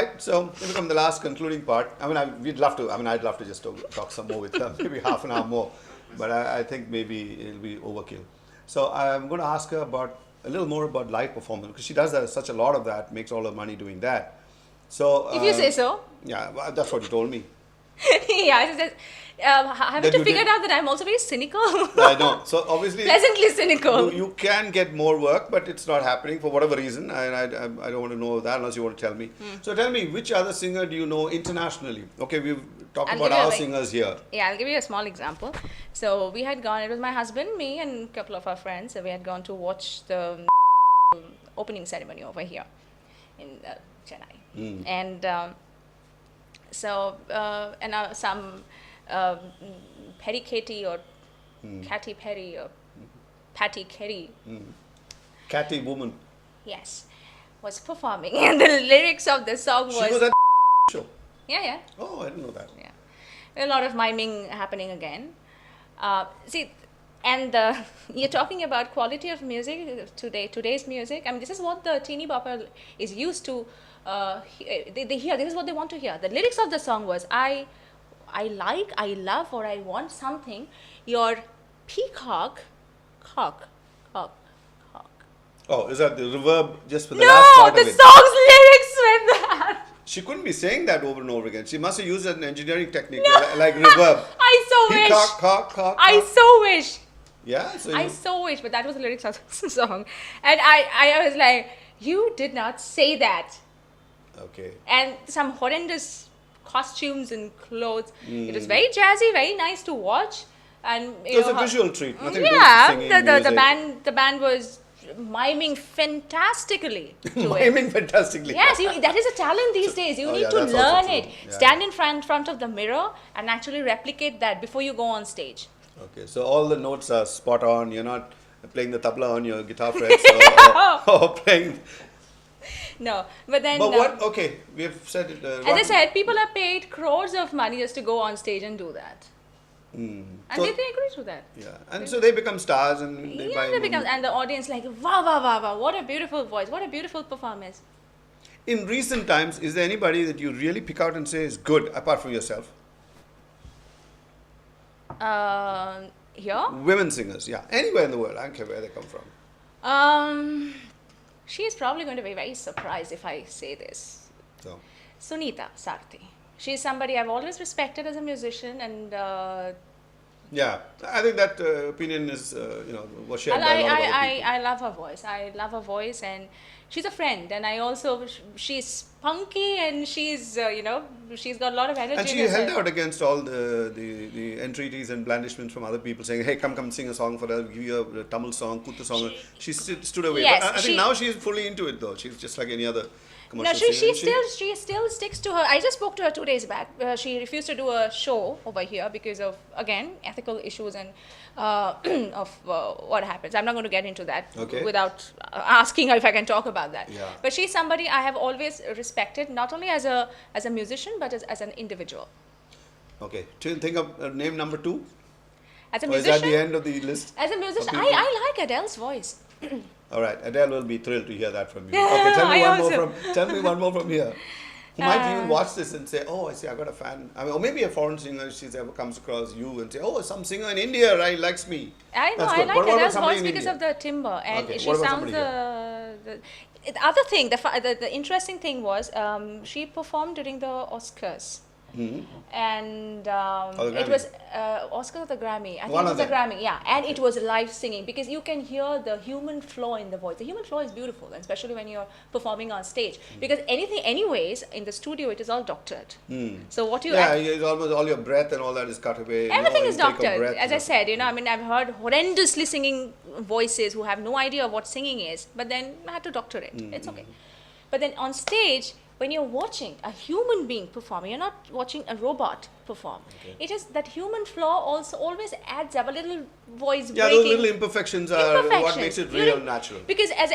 right, so we come the last concluding part. I mean, I'd love to just talk some more with her, maybe half an hour more, but I think maybe it'll be overkill. So I'm going to ask her about a little more about live performance because she does such a lot of that, makes all her money doing that. So if you say so. Yeah, well, that's what you told me. Yeah, haven't you figured out that I'm also very cynical? I know. So obviously, pleasantly cynical. You can get more work, but it's not happening for whatever reason. I don't want to know that unless you want to tell me. So tell me, which other singer do you know internationally? Okay, we've talked about our singers here. Yeah, I'll give you a small example. So we had gone. It was my husband, me, and a couple of our friends. So we had gone to watch the opening ceremony over here in Chennai, and. Some Perry Katie or Katy Perry or Patty Kerry. Catty woman. Yes, was performing, and the lyrics of the song was. She was at show. Yeah. Oh, I didn't know that. Yeah, a lot of miming happening again. You're talking about quality of music today's music. I mean, this is what the teeny bopper is used to. They hear. This is what they want to hear. The lyrics of the song was I love, or I want something. Your peacock, cock. Oh, is that the reverb just for the last part of it? No, the song's lyrics were that. She couldn't be saying that over and over again. She must have used an engineering technique like reverb. I so wish. Cock. I so wish. Yeah. So I so wish, but that was the lyrics of the song, and I was like, you did not say that. Okay. And some horrendous costumes and clothes. It was very jazzy, very nice to watch, and it was a visual treat. Nothing the band was miming fantastically. Miming fantastically. Yes, that is a talent these days. You need to learn it. Yeah. Stand in front of the mirror and actually replicate that before you go on stage. Okay, so all the notes are spot on. You're not playing the tabla on your guitar frets or playing. No, but then. But what? Okay, we have said it. As I said, people are paid crores of money just to go on stage and do that. And so, they agree to that. Yeah, and so they become stars and and the audience like, wow, what a beautiful voice, what a beautiful performance. In recent times, is there anybody that you really pick out and say is good apart from yourself? Here? Women singers, yeah, anywhere in the world. I don't care where they come from. She is probably going to be very surprised if I say this. So. Sunita Sarthi. She's somebody I've always respected as a musician, and yeah, I think that opinion is was shared by a lot of other people. I love her voice. I love her voice, and she's a friend. And she's spunky, and she's she's got a lot of energy. And she held out against all the entreaties and blandishments from other people saying, "Hey, come sing a song for us. Give you a Tamil song, Kuttu song." She stood away. Yes, but I think now she's fully into it though. She's just like any other. No, she still sticks to her. I just spoke to her 2 days back. She refused to do a show over here because of, again, ethical issues and of what happens. I'm not going to get into that without asking her if I can talk about that. Yeah. But she's somebody I have always respected, not only as a musician, but as an individual. Okay. Do you think of name number 2? As a musician? Or is that the end of the list? As a musician, I like Adele's voice. All right, Adele will be thrilled to hear that from you. Okay, tell me one more from here. Who might even watch this and say, "Oh, I see, I got a fan." I mean, or maybe a foreign singer she's ever comes across you and say, "Oh, some singer in India, right, likes me." I know, I like Adele's voice because of the timbre, and she sounds the other thing. The interesting thing was she performed during the Oscars. And it was Oscar or the Grammy. I think it was the Grammy, yeah. And it was live singing because you can hear the human flow in the voice. The human flow is beautiful, especially when you're performing on stage. Because anyways, in the studio, it is all doctored. So what you it's almost all your breath and all that is cut away. Everything is doctored. As I said, I mean, I've heard horrendously singing voices who have no idea what singing is, but then I had to doctor it. It's okay. But then on stage, when you're watching a human being perform, you're not watching a robot perform. Okay. It is that human flaw also always adds up a little voice breaking. Yeah, those little imperfections are what makes it real natural. Because as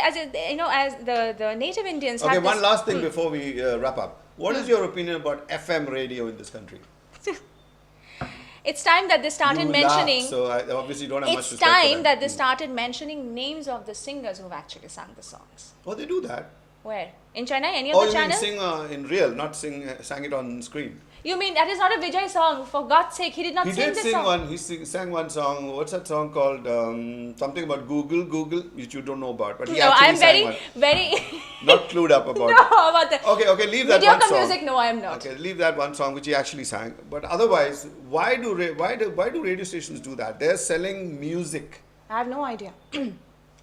the native Indians. Okay, one last thing before we wrap up. What is your opinion about FM radio in this country? It's time that they started mentioning. So I obviously don't have much respect for that. It's time that they started mentioning names of the singers who've actually sung the songs. Oh, they do that. Where? In Chennai? Any of the channels? Oh, you mean sing in real, not sang it on screen. You mean that is not a Vijay song? For God's sake, he did not sing this song. He sang one song. What's that song called? Something about Google, which you don't know about. But he actually sang one. very not clued up about. No, about that. Okay, leave that one song. Music, no, I am not. Okay, leave that one song which he actually sang. But otherwise, why do radio stations do that? They're selling music. I have no idea.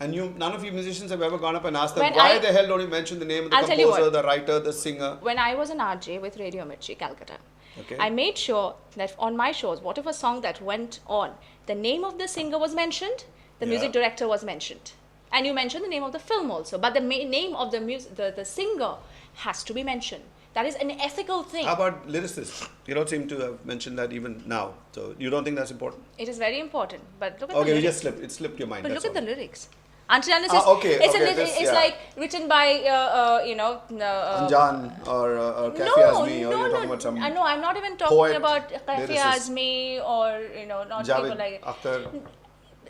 And none of you musicians have ever gone up and asked them, why the hell don't you mention the name of the composer, the writer, the singer? When I was an RJ with Radio Mirchi, Calcutta, I made sure that on my shows, whatever song that went on, the name of the singer was mentioned, the music director was mentioned. And you mentioned the name of the film also, but the name of the singer has to be mentioned. That is an ethical thing. How about lyricists? You don't seem to have mentioned that even now. So you don't think that's important? It is very important. But look at the lyrics. Okay, you just slipped. It slipped your mind. But look at the lyrics. Until it's like written by Anjan or Kafi Azmi, or you're talking about some no, I'm not even talking about Kafi Azmi or not Javed people like Akhtar.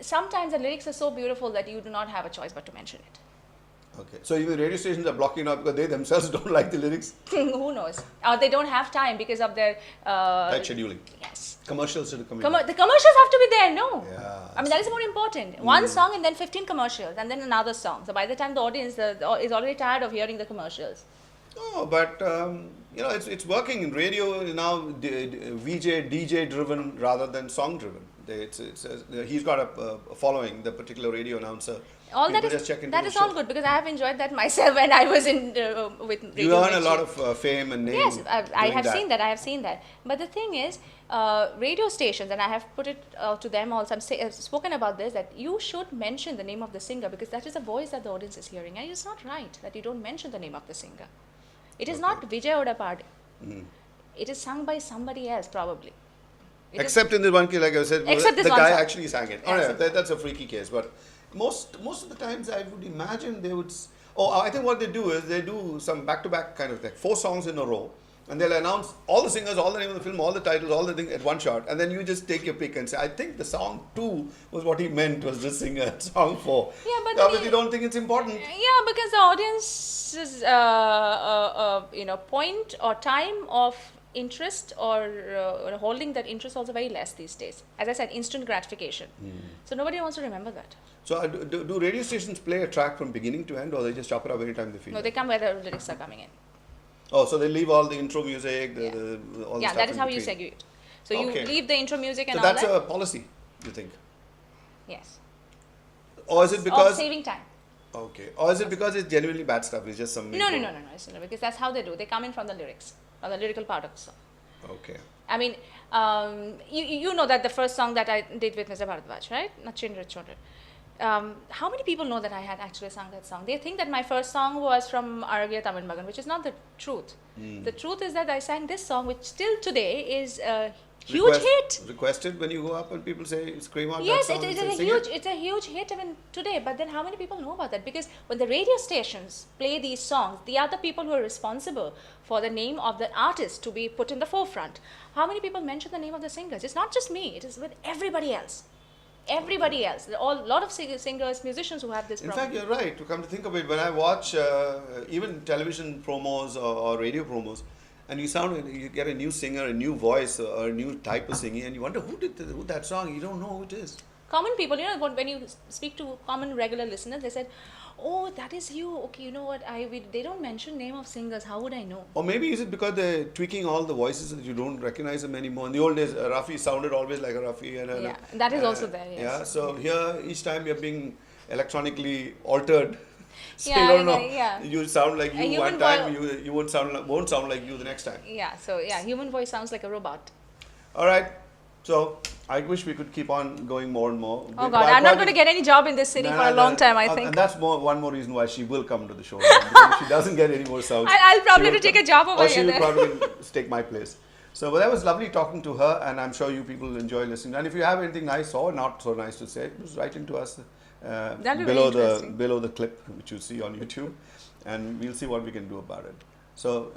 Sometimes the lyrics are so beautiful that you do not have a choice but to mention it. Okay, so even radio stations are blocking out because they themselves don't like the lyrics? Who knows? Or they don't have time because of their tight scheduling. Yes. Commercials should come in. The commercials have to be there, no? Yeah. I mean, that is more important. One song and then 15 commercials and then another song. So by the time the audience is already tired of hearing the commercials. No, but it's working in radio now. VJ, DJ driven rather than song driven. He's got a following, the particular radio announcer. All that is all good because I have enjoyed that myself when I was in with radio. You earn a lot of fame and name. Yes, I have seen that. I have seen that. But the thing is, radio stations, and I have put it to them also. I've spoken about this, that you should mention the name of the singer because that is a voice that the audience is hearing, and it's not right that you don't mention the name of the singer. It is not Vijay Odapadi. It is sung by somebody else probably. Except in this one case, like I said, the guy actually sang it. Oh, yeah, that's a freaky case, but. Most of the times, I would imagine they would. I think what they do is they do some back-to-back kind of thing, 4 songs in a row, and they'll announce all the singers, all the name of the film, all the titles, all the things at one shot, and then you just take your pick and say, I think the song 2 was what he meant was this singer, song 4. Yeah, but obviously, don't think it's important. Yeah, because the audience's point or time of interest or holding that interest also very less these days. As I said, instant gratification. So nobody wants to remember that. So do radio stations play a track from beginning to end, or they just chop it up every time they feel? No, they come where the lyrics are coming in. Oh, so they leave all the intro music, all the stuff that is how between. you segregate. So you leave the intro music and all that. So that's a policy, you think? Yes. Or is it because of saving time? Okay. Or is it because it's genuinely bad stuff? It's just some. No. It's not, because that's how they do. They come in from the lyrics, or the lyrical part of the song. Okay. I mean, you know that the first song that I did with Mr. Bharadwaj, right? Nachindra Chodar. How many people know that I had actually sung that song? They think that my first song was from Aragya Tamil Magan, which is not the truth. The truth is that I sang this song, which still today is a huge hit. Requested when you go up and people say, scream out yes, that song. Yes, it's a huge hit even today. But then how many people know about that? Because when the radio stations play these songs, they are the people who are responsible for the name of the artist to be put in the forefront. How many people mention the name of the singers? It's not just me. It is with everybody else. Everybody else. A lot of singers, musicians who have this problem. In fact, you're right. To come to think of it, when I watch even television promos or radio promos, and you get a new singer, a new voice, or a new type of singing, and you wonder who did that song. You don't know who it is. Common people, when you speak to common regular listeners, they said, "Oh, that is you. Okay, you know what? They don't mention name of singers. How would I know?" Or maybe is it because they're tweaking all the voices that you don't recognize them anymore? In the old days, Rafi sounded always like a Rafi. Yeah, that is also there. Yes. Yeah. So here, each time you're being electronically altered. So yeah, you don't know. Yeah. You sound like you one time, you won't sound like you the next time. Yeah. So human voice sounds like a robot. All right. So I wish we could keep on going more and more. Oh God, I'm not going to get any job in this city for a long time, I think. And that's one more reason why she will come to the show. Because if she doesn't get any more songs, I'll probably take a job over here. Or she will probably take my place. So, but that was lovely talking to her, and I'm sure you people enjoy listening. And if you have anything nice or not so nice to say, just write into us below the clip which you see on YouTube, and we'll see what we can do about it. So,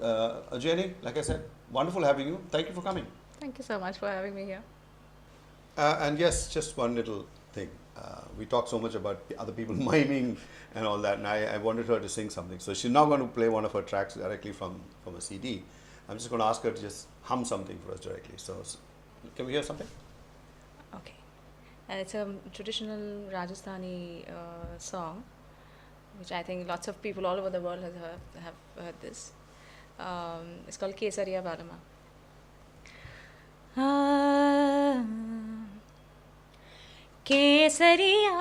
Ujjayinee, like I said, wonderful having you. Thank you for coming. Thank you so much for having me here. And yes, just one little thing. we talk so much about other people miming and all that, and I wanted her to sing something. So she's now going to play one of her tracks directly from a CD. I'm just going to ask her to just hum something for us directly. So can we hear something? Okay. And it's a traditional Rajasthani song, which I think lots of people all over the world have heard this. It's called Kesariya Balama. Kesariya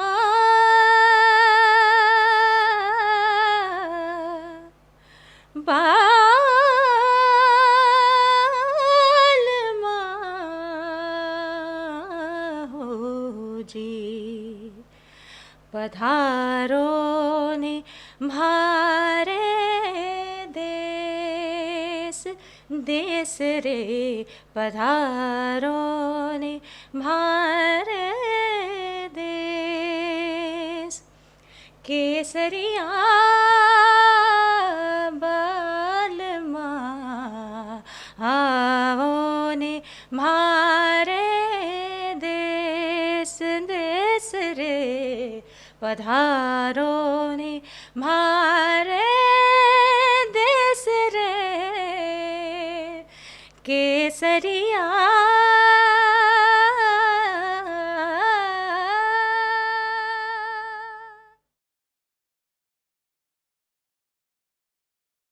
Balama ho ji padharo ne bhare देश रे पधारो ने भारे देश केसरिया बालमा आओ ने भारे देश देश रे पधारो ने भारे